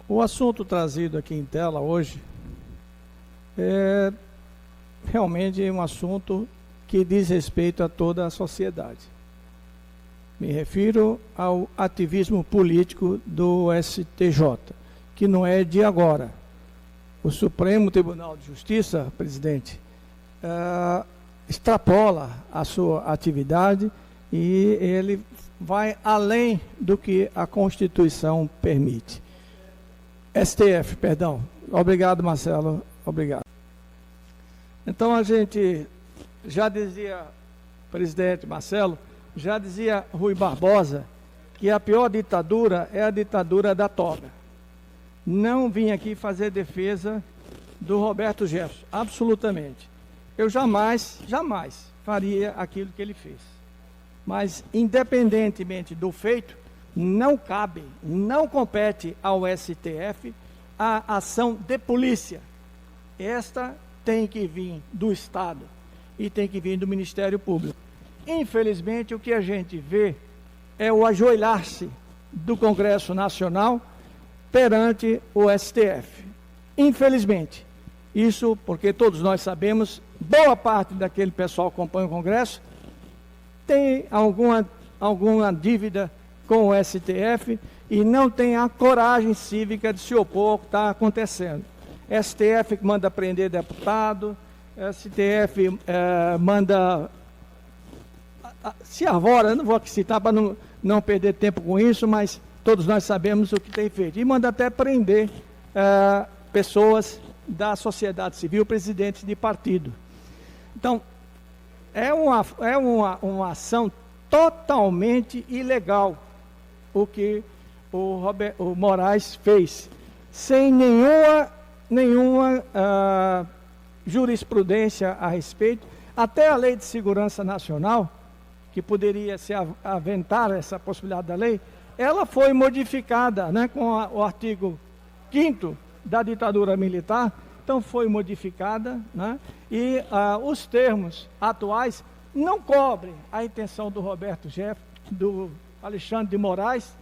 O assunto trazido aqui em tela hoje é realmente um assunto que diz respeito a toda a sociedade. Me refiro ao ativismo político do STJ, que não é de agora. O Supremo Tribunal de Justiça, presidente, extrapola a sua atividade e ele vai além do que a Constituição permite. STF, perdão. Obrigado, Marcelo. Obrigado. Então, a gente já dizia, presidente Marcelo, já dizia Rui Barbosa, que a pior ditadura é a ditadura da toga. Não vim aqui fazer defesa do Roberto Jefferson, absolutamente. Eu jamais faria aquilo que ele fez. Mas, independentemente do feito, não cabe, não compete ao STF a ação de polícia. Esta tem que vir do Estado e tem que vir do Ministério Público. Infelizmente, o que a gente vê é o ajoelhar-se do Congresso Nacional perante o STF. Infelizmente, isso porque todos nós sabemos, boa parte daquele pessoal que acompanha o Congresso tem alguma dívida com o STF e não tem a coragem cívica de se opor ao que está acontecendo. STF manda prender deputado, STF manda... se arvora, eu não vou aqui citar para não perder tempo com isso, mas todos nós sabemos o que tem feito. E manda até prender pessoas da sociedade civil, presidentes de partido. Então, é uma ação totalmente ilegal o que o Moraes fez, sem nenhuma jurisprudência a respeito. Até a Lei de Segurança Nacional, que poderia se aventar essa possibilidade da lei, ela foi modificada, né, com o artigo 5º da ditadura militar. Então foi modificada, né, e os termos atuais não cobrem a intenção do Roberto Jefferson, do Alexandre de Moraes,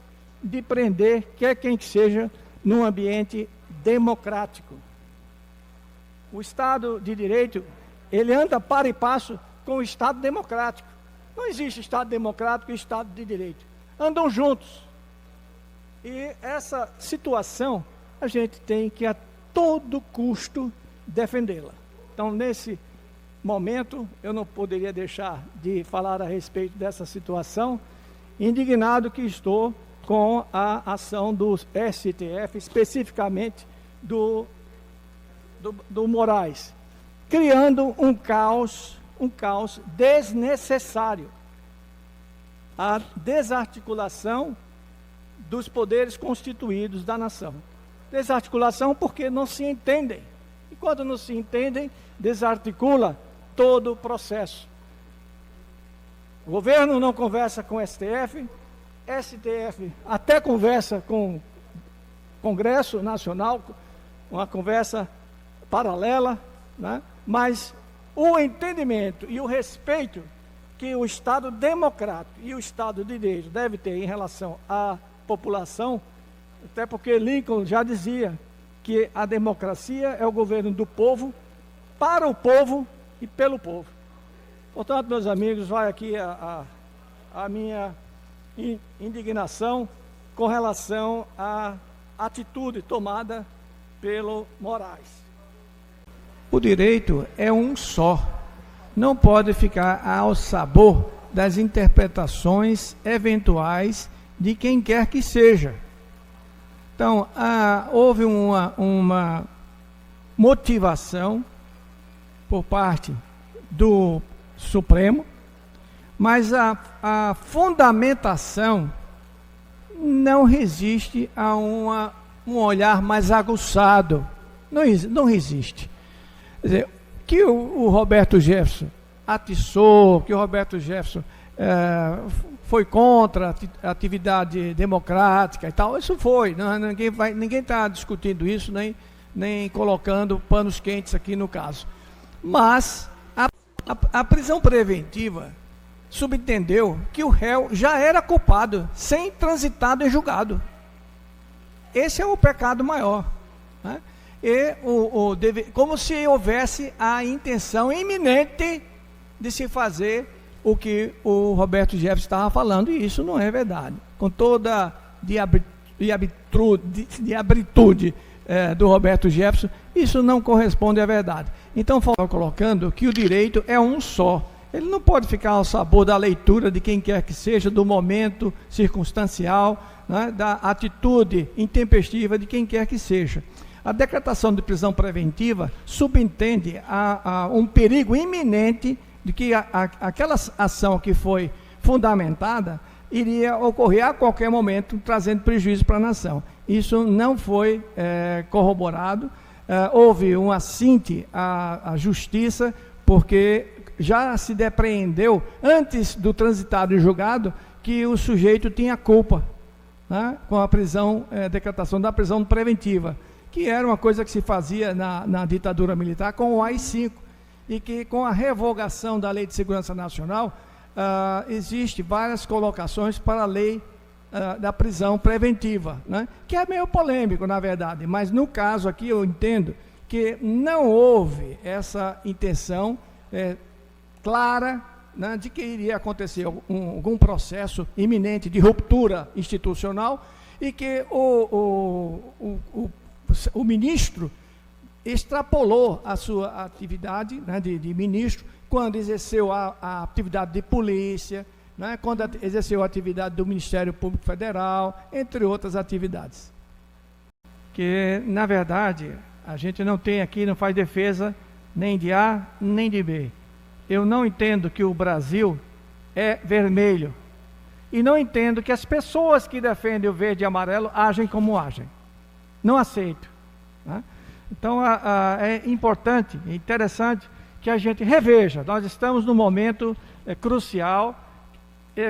de prender quer quem que seja num ambiente democrático. O Estado de Direito, ele anda para e passo com o Estado democrático. Não existe Estado democrático e Estado de Direito. Andam juntos. E essa situação, a gente tem que, a todo custo, defendê-la. Então, nesse momento, eu não poderia deixar de falar a respeito dessa situação, indignado que estou com a ação do STF, especificamente do Moraes, criando um caos desnecessário. A desarticulação dos poderes constituídos da nação. Desarticulação porque não se entendem. E quando não se entendem, desarticula todo o processo. O governo não conversa com o STF até conversa com o Congresso Nacional, uma conversa paralela, né? Mas o entendimento e o respeito que o Estado democrático e o Estado de Direito deve ter em relação à população, até porque Lincoln já dizia que a democracia é o governo do povo, para o povo e pelo povo. Portanto, meus amigos, vai aqui a minha indignação com relação à atitude tomada pelo Moraes. O direito é um só. Não pode ficar ao sabor das interpretações eventuais de quem quer que seja. Então, houve uma motivação por parte do Supremo, mas a fundamentação não resiste a um olhar mais aguçado. Não resiste. Quer dizer, que o Roberto Jefferson atiçou, que o Roberto Jefferson foi contra a atividade democrática e tal, isso foi. Ninguém está discutindo isso, nem colocando panos quentes aqui no caso. Mas a prisão preventiva subentendeu que o réu já era culpado, sem transitado em julgado. esse é o pecado maior, né? Como se houvesse a intenção iminente de se fazer o que o Roberto Jefferson estava falando, e isso não é verdade. Com toda diabritude do Roberto Jefferson, isso não corresponde à verdade. Então, colocando que o direito é um só. Ele não pode ficar ao sabor da leitura de quem quer que seja, do momento circunstancial, né, da atitude intempestiva de quem quer que seja. A decretação de prisão preventiva subentende a um perigo iminente de que aquela ação que foi fundamentada iria ocorrer a qualquer momento, trazendo prejuízo para a nação. Isso não foi corroborado. Houve um assinte à justiça, porque já se depreendeu, antes do transitado em julgado, que o sujeito tinha culpa, né, com a decretação da prisão preventiva, que era uma coisa que se fazia na ditadura militar com o AI-5, e que com a revogação da Lei de Segurança Nacional, existe várias colocações para a lei da prisão preventiva, né, que é meio polêmico, na verdade, mas no caso aqui eu entendo que não houve essa intenção clara, né, de que iria acontecer algum processo iminente de ruptura institucional, e que o ministro extrapolou a sua atividade, né, de ministro, quando exerceu a atividade de polícia, né, quando exerceu a atividade do Ministério Público Federal, entre outras atividades. Que, na verdade, a gente não tem aqui, não faz defesa nem de A, nem de B. Eu não entendo que o Brasil é vermelho. E não entendo que as pessoas que defendem o verde e amarelo agem como agem. Não aceito, né? Então, é importante, é interessante que a gente reveja. Nós estamos num momento crucial,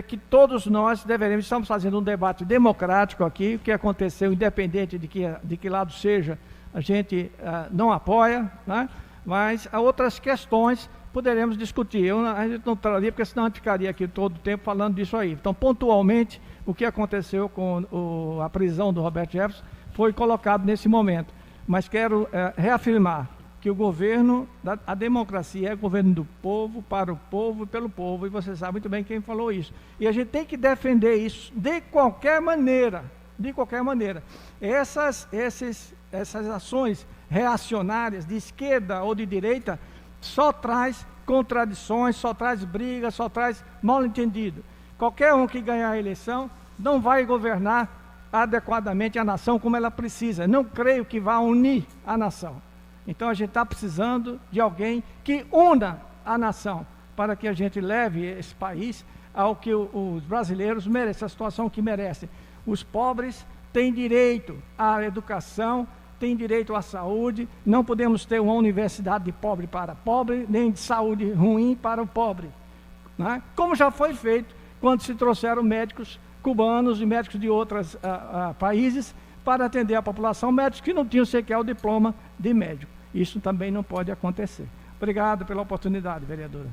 que todos nós estamos fazendo um debate democrático aqui. O que aconteceu, independente de que lado seja, a gente não apoia, né? Mas há outras questões poderemos discutir. A gente não traria, porque senão a gente ficaria aqui todo o tempo falando disso aí. Então, pontualmente, o que aconteceu com a prisão do Roberto Jefferson foi colocado nesse momento. Mas quero reafirmar que o governo, a democracia é o governo do povo, para o povo e pelo povo, e você sabe muito bem quem falou isso. E a gente tem que defender isso de qualquer maneira, de qualquer maneira. Essas ações reacionárias, de esquerda ou de direita, só traz contradições, só traz brigas, só traz mal-entendido. Qualquer um que ganhar a eleição não vai governar adequadamente a nação como ela precisa. Não creio que vá unir a nação. Então a gente está precisando de alguém que una a nação, para que a gente leve esse país ao que os brasileiros merecem, a situação que merecem. Os pobres têm direito à educação, têm direito à saúde. Não podemos ter uma universidade de pobre para pobre, nem de saúde ruim para o pobre, né? Como já foi feito quando se trouxeram médicos cubanos e médicos de outros países para atender a população, médicos que não tinham sequer o diploma de médico. Isso também não pode acontecer. Obrigado pela oportunidade, vereadora.